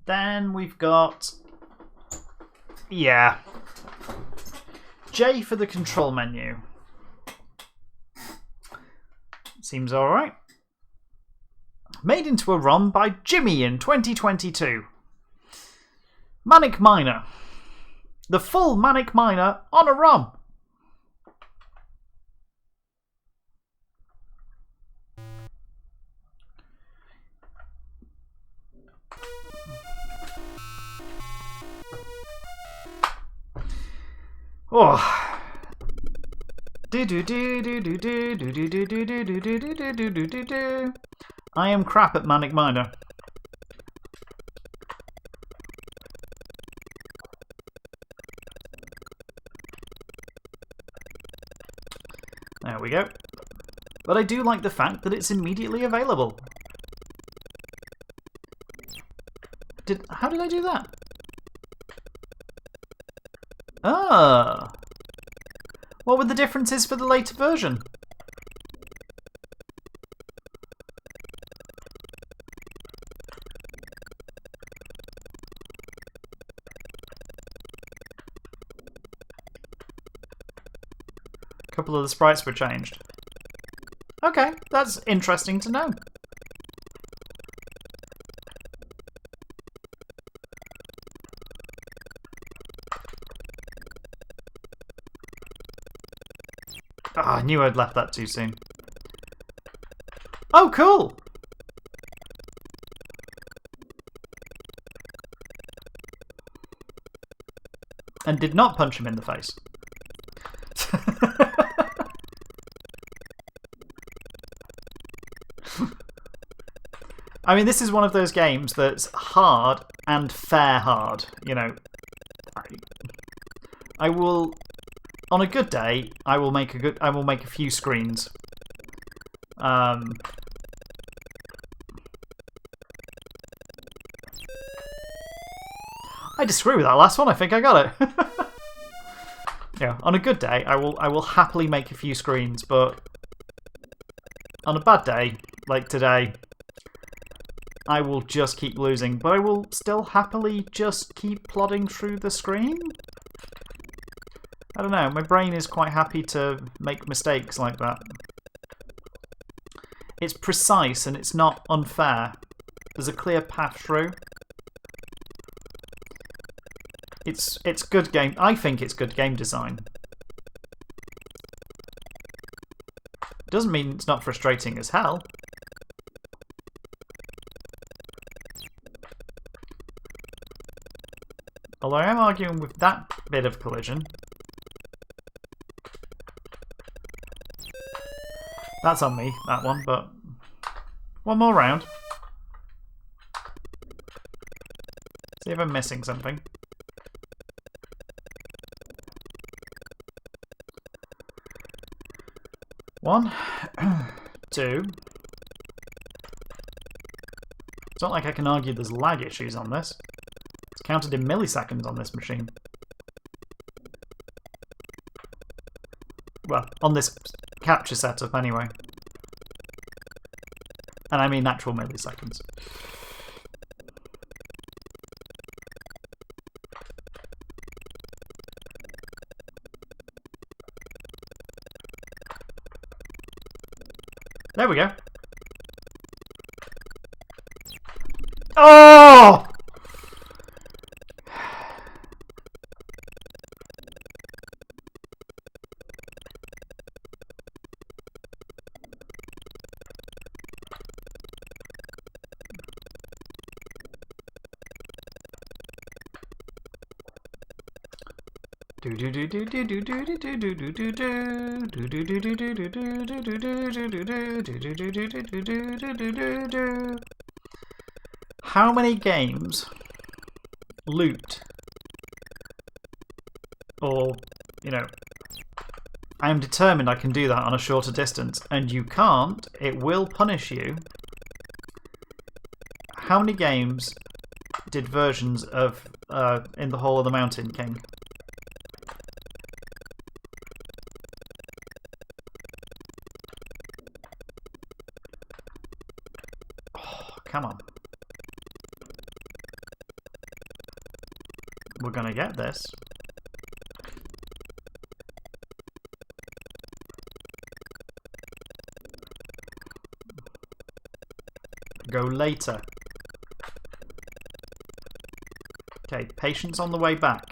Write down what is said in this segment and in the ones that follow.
Then we've got... Yeah. J for the control menu. Seems alright. Made into a ROM by Jimmy in 2022. Manic Miner. The full Manic Miner on a ROM. Oh. I am crap at Manic Miner. There we go. But I do like the fact that it's immediately available. How did I do that? Ah. What were the differences for the later version? A couple of the sprites were changed. Okay, that's interesting to know. Oh, I knew I'd left that too soon. Oh, cool! And did not punch him in the face. I mean, this is one of those games that's hard and fair hard. You know, I will, on a good day, I will make a few screens. I disagree with that last one. I think I got it. Yeah, on a good day, I will happily make a few screens, but on a bad day, like today, I will just keep losing, but I will still happily just keep plodding through the screen. I don't know, my brain is quite happy to make mistakes like that. It's precise and it's not unfair. There's a clear path through. It's good game. I think it's good game design. It doesn't mean it's not frustrating as hell. Although I am arguing with that bit of collision. That's on me, that one, but one more round. See if I'm missing something. One, two. It's not like I can argue there's lag issues on this. It's counted in milliseconds on this machine. Well, on this capture setup anyway. And I mean actual milliseconds. There we go. Oh! How many games looped? Or, you know, I am determined I can do that on a shorter distance, and you can't, it will punish you. How many games did versions of In the Hall of the Mountain King? Oh, come on. We're gonna get this. Go later. Okay, patience on the way back.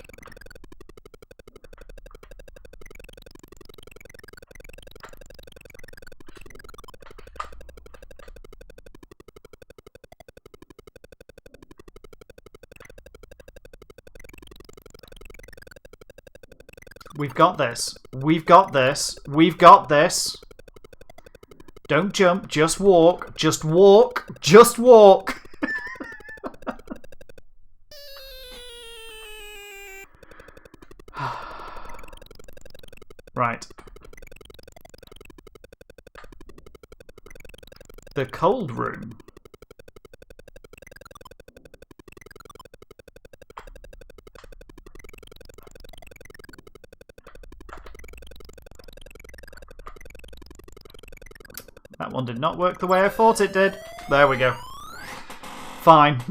We've got this. We've got this. We've got this. Don't jump. Just walk. Just walk. Just walk. Right. The cold room. That one did not work the way I thought it did. There we go. Fine.